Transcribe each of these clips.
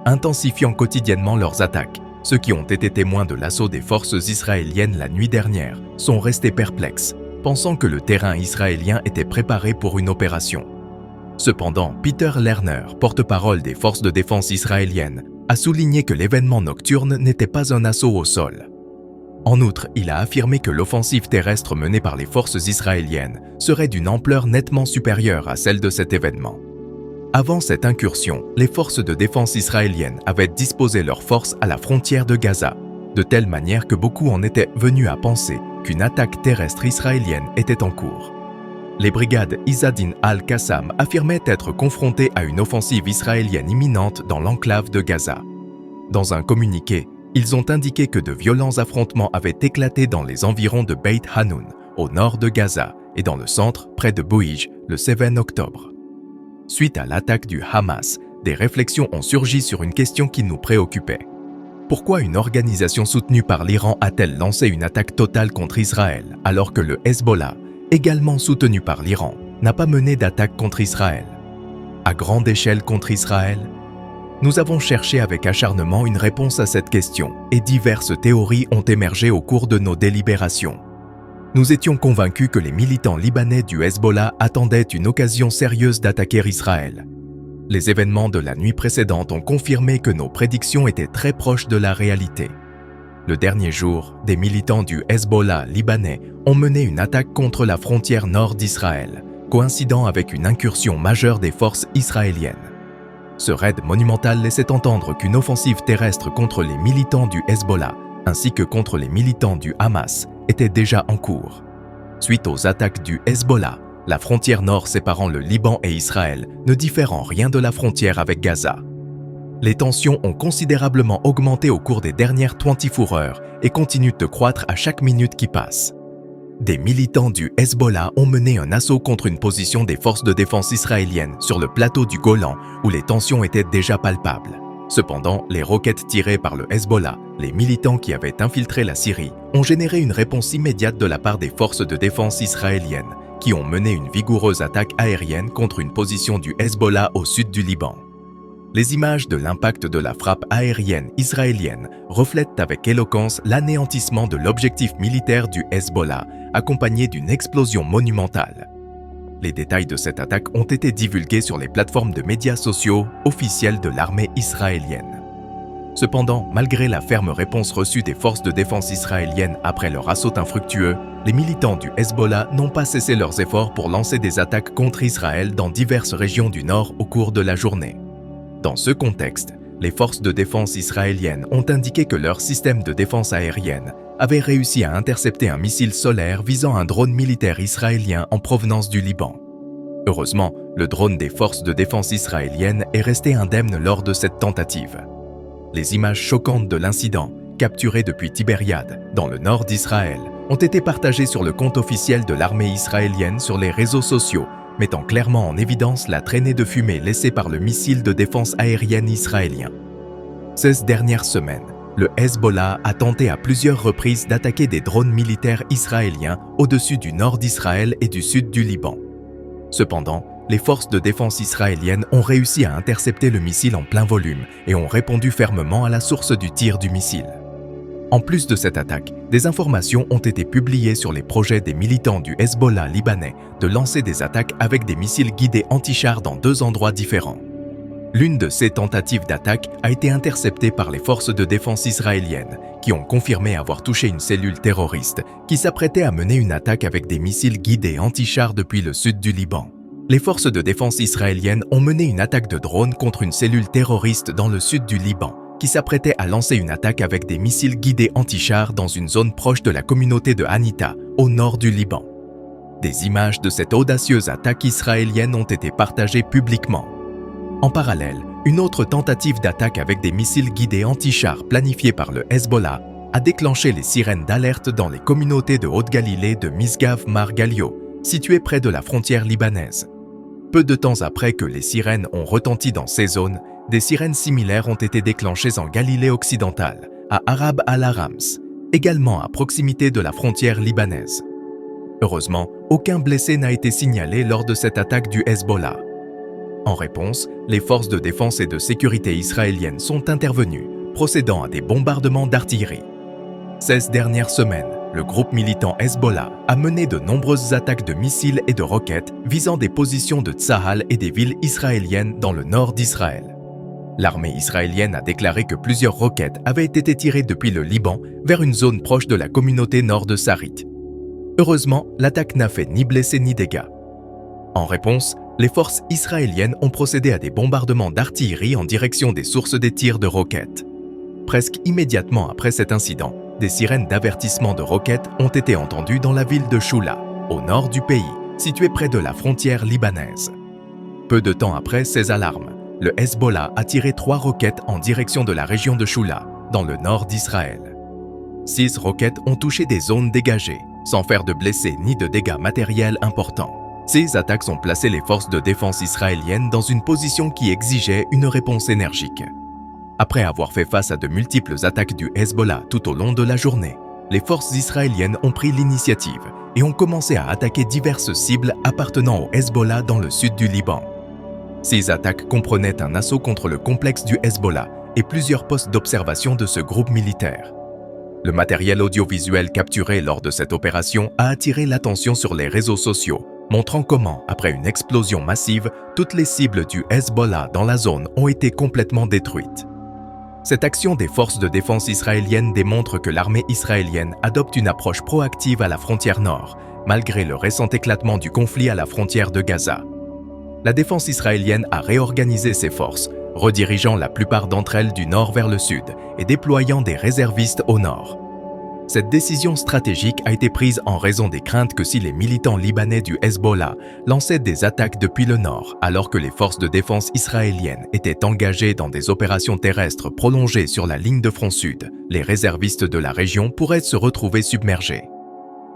intensifiant quotidiennement leurs attaques. Ceux qui ont été témoins de l'assaut des forces israéliennes la nuit dernière sont restés perplexes, pensant que le terrain israélien était préparé pour une opération. Cependant, Peter Lerner, porte-parole des forces de défense israéliennes, a souligné que l'événement nocturne n'était pas un assaut au sol. En outre, il a affirmé que l'offensive terrestre menée par les forces israéliennes serait d'une ampleur nettement supérieure à celle de cet événement. Avant cette incursion, les forces de défense israéliennes avaient disposé leurs forces à la frontière de Gaza, de telle manière que beaucoup en étaient venus à penser qu'une attaque terrestre israélienne était en cours. Les brigades Izzadin al-Qassam affirmaient être confrontées à une offensive israélienne imminente dans l'enclave de Gaza. Dans un communiqué, ils ont indiqué que de violents affrontements avaient éclaté dans les environs de Beit Hanoun, au nord de Gaza, et dans le centre, près de Boïj, le 7 octobre. Suite à l'attaque du Hamas, des réflexions ont surgi sur une question qui nous préoccupait. Pourquoi une organisation soutenue par l'Iran a-t-elle lancé une attaque totale contre Israël alors que le Hezbollah, également soutenu par l'Iran, n'a pas mené d'attaque contre Israël? À grande échelle contre Israël? Nous avons cherché avec acharnement une réponse à cette question et diverses théories ont émergé au cours de nos délibérations. Nous étions convaincus que les militants libanais du Hezbollah attendaient une occasion sérieuse d'attaquer Israël. Les événements de la nuit précédente ont confirmé que nos prédictions étaient très proches de la réalité. Le dernier jour, des militants du Hezbollah libanais ont mené une attaque contre la frontière nord d'Israël, coïncidant avec une incursion majeure des forces israéliennes. Ce raid monumental laissait entendre qu'une offensive terrestre contre les militants du Hezbollah, ainsi que contre les militants du Hamas, était déjà en cours. Suite aux attaques du Hezbollah, la frontière nord séparant le Liban et Israël ne diffère en rien de la frontière avec Gaza. Les tensions ont considérablement augmenté au cours des dernières 24 heures et continuent de croître à chaque minute qui passe. Des militants du Hezbollah ont mené un assaut contre une position des forces de défense israéliennes sur le plateau du Golan où les tensions étaient déjà palpables. Cependant, les roquettes tirées par le Hezbollah, les militants qui avaient infiltré la Syrie, ont généré une réponse immédiate de la part des forces de défense israéliennes, qui ont mené une vigoureuse attaque aérienne contre une position du Hezbollah au sud du Liban. Les images de l'impact de la frappe aérienne israélienne reflètent avec éloquence l'anéantissement de l'objectif militaire du Hezbollah, accompagné d'une explosion monumentale. Les détails de cette attaque ont été divulgués sur les plateformes de médias sociaux officielles de l'armée israélienne. Cependant, malgré la ferme réponse reçue des forces de défense israéliennes après leur assaut infructueux, les militants du Hezbollah n'ont pas cessé leurs efforts pour lancer des attaques contre Israël dans diverses régions du nord au cours de la journée. Dans ce contexte, les forces de défense israéliennes ont indiqué que leur système de défense aérienne avait réussi à intercepter un missile solaire visant un drone militaire israélien en provenance du Liban. Heureusement, le drone des forces de défense israéliennes est resté indemne lors de cette tentative. Les images choquantes de l'incident, capturées depuis Tibériade, dans le nord d'Israël, ont été partagées sur le compte officiel de l'armée israélienne sur les réseaux sociaux, mettant clairement en évidence la traînée de fumée laissée par le missile de défense aérienne israélien. Ces dernières semaines, le Hezbollah a tenté à plusieurs reprises d'attaquer des drones militaires israéliens au-dessus du nord d'Israël et du sud du Liban. Cependant, les forces de défense israéliennes ont réussi à intercepter le missile en plein volume et ont répondu fermement à la source du tir du missile. En plus de cette attaque, des informations ont été publiées sur les projets des militants du Hezbollah libanais de lancer des attaques avec des missiles guidés anti-chars dans 2 endroits différents. L'une de ces tentatives d'attaque a été interceptée par les forces de défense israéliennes, qui ont confirmé avoir touché une cellule terroriste qui s'apprêtait à mener une attaque avec des missiles guidés anti-chars depuis le sud du Liban. Les forces de défense israéliennes ont mené une attaque de drone contre une cellule terroriste dans le sud du Liban, qui s'apprêtait à lancer une attaque avec des missiles guidés anti-chars dans une zone proche de la communauté de Hanita, au nord du Liban. Des images de cette audacieuse attaque israélienne ont été partagées publiquement. En parallèle, une autre tentative d'attaque avec des missiles guidés anti-chars planifiée par le Hezbollah a déclenché les sirènes d'alerte dans les communautés de Haute-Galilée de Misgav Mar Galio, situées près de la frontière libanaise. Peu de temps après que les sirènes ont retenti dans ces zones, des sirènes similaires ont été déclenchées en Galilée occidentale, à Arab al-Arams, également à proximité de la frontière libanaise. Heureusement, aucun blessé n'a été signalé lors de cette attaque du Hezbollah. En réponse, les forces de défense et de sécurité israéliennes sont intervenues, procédant à des bombardements d'artillerie. Ces dernières semaines, le groupe militant Hezbollah a mené de nombreuses attaques de missiles et de roquettes visant des positions de Tsahal et des villes israéliennes dans le nord d'Israël. L'armée israélienne a déclaré que plusieurs roquettes avaient été tirées depuis le Liban vers une zone proche de la communauté nord de Sarit. Heureusement, l'attaque n'a fait ni blessés ni dégâts. En réponse, les forces israéliennes ont procédé à des bombardements d'artillerie en direction des sources des tirs de roquettes. Presque immédiatement après cet incident, des sirènes d'avertissement de roquettes ont été entendues dans la ville de Choula, au nord du pays, située près de la frontière libanaise. Peu de temps après ces alarmes, le Hezbollah a tiré 3 roquettes en direction de la région de Choula, dans le nord d'Israël. 6 roquettes ont touché des zones dégagées, sans faire de blessés ni de dégâts matériels importants. Ces attaques ont placé les forces de défense israéliennes dans une position qui exigeait une réponse énergique. Après avoir fait face à de multiples attaques du Hezbollah tout au long de la journée, les forces israéliennes ont pris l'initiative et ont commencé à attaquer diverses cibles appartenant au Hezbollah dans le sud du Liban. Ces attaques comprenaient un assaut contre le complexe du Hezbollah et plusieurs postes d'observation de ce groupe militaire. Le matériel audiovisuel capturé lors de cette opération a attiré l'attention sur les réseaux sociaux, montrant comment, après une explosion massive, toutes les cibles du Hezbollah dans la zone ont été complètement détruites. Cette action des forces de défense israéliennes démontre que l'armée israélienne adopte une approche proactive à la frontière nord, malgré le récent éclatement du conflit à la frontière de Gaza. La défense israélienne a réorganisé ses forces, redirigeant la plupart d'entre elles du nord vers le sud et déployant des réservistes au nord. Cette décision stratégique a été prise en raison des craintes que si les militants libanais du Hezbollah lançaient des attaques depuis le nord, alors que les forces de défense israéliennes étaient engagées dans des opérations terrestres prolongées sur la ligne de front sud, les réservistes de la région pourraient se retrouver submergés.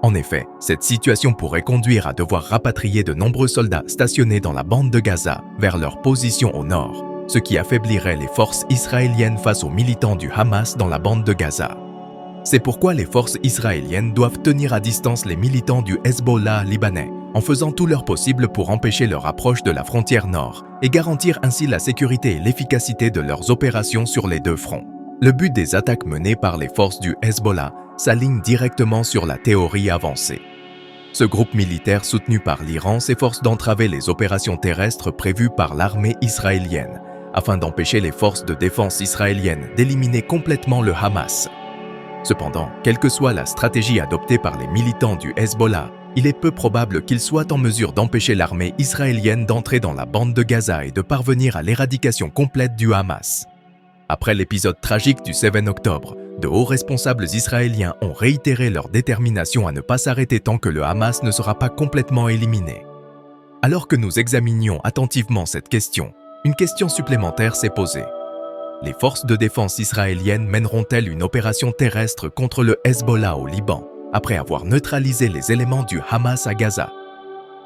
En effet, cette situation pourrait conduire à devoir rapatrier de nombreux soldats stationnés dans la bande de Gaza vers leur position au nord, ce qui affaiblirait les forces israéliennes face aux militants du Hamas dans la bande de Gaza. C'est pourquoi les forces israéliennes doivent tenir à distance les militants du Hezbollah libanais, en faisant tout leur possible pour empêcher leur approche de la frontière nord et garantir ainsi la sécurité et l'efficacité de leurs opérations sur les deux fronts. Le but des attaques menées par les forces du Hezbollah s'aligne directement sur la théorie avancée. Ce groupe militaire soutenu par l'Iran s'efforce d'entraver les opérations terrestres prévues par l'armée israélienne, afin d'empêcher les forces de défense israéliennes d'éliminer complètement le Hamas. Cependant, quelle que soit la stratégie adoptée par les militants du Hezbollah, il est peu probable qu'ils soient en mesure d'empêcher l'armée israélienne d'entrer dans la bande de Gaza et de parvenir à l'éradication complète du Hamas. Après l'épisode tragique du 7 octobre, de hauts responsables israéliens ont réitéré leur détermination à ne pas s'arrêter tant que le Hamas ne sera pas complètement éliminé. Alors que nous examinions attentivement cette question, une question supplémentaire s'est posée. Les forces de défense israéliennes mèneront-elles une opération terrestre contre le Hezbollah au Liban, après avoir neutralisé les éléments du Hamas à Gaza?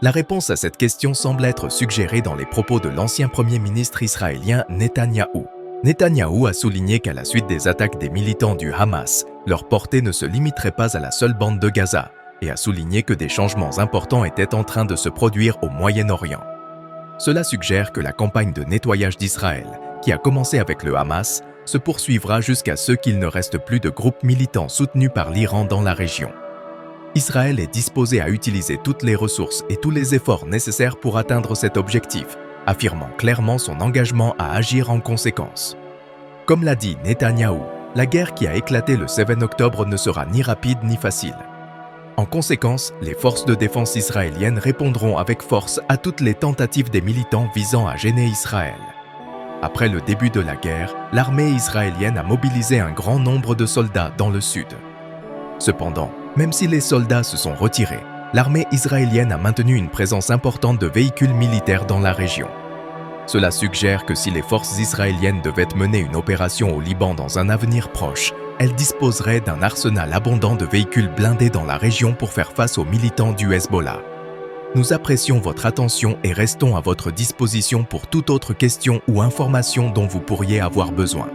La réponse à cette question semble être suggérée dans les propos de l'ancien Premier ministre israélien Netanyahou. Netanyahou a souligné qu'à la suite des attaques des militants du Hamas, leur portée ne se limiterait pas à la seule bande de Gaza, et a souligné que des changements importants étaient en train de se produire au Moyen-Orient. Cela suggère que la campagne de nettoyage d'Israël, qui a commencé avec le Hamas, se poursuivra jusqu'à ce qu'il ne reste plus de groupes militants soutenus par l'Iran dans la région. Israël est disposé à utiliser toutes les ressources et tous les efforts nécessaires pour atteindre cet objectif, affirmant clairement son engagement à agir en conséquence. Comme l'a dit Netanyahou, la guerre qui a éclaté le 7 octobre ne sera ni rapide ni facile. En conséquence, les forces de défense israéliennes répondront avec force à toutes les tentatives des militants visant à gêner Israël. Après le début de la guerre, l'armée israélienne a mobilisé un grand nombre de soldats dans le sud. Cependant, même si les soldats se sont retirés, l'armée israélienne a maintenu une présence importante de véhicules militaires dans la région. Cela suggère que si les forces israéliennes devaient mener une opération au Liban dans un avenir proche, elles disposeraient d'un arsenal abondant de véhicules blindés dans la région pour faire face aux militants du Hezbollah. Nous apprécions votre attention et restons à votre disposition pour toute autre question ou information dont vous pourriez avoir besoin.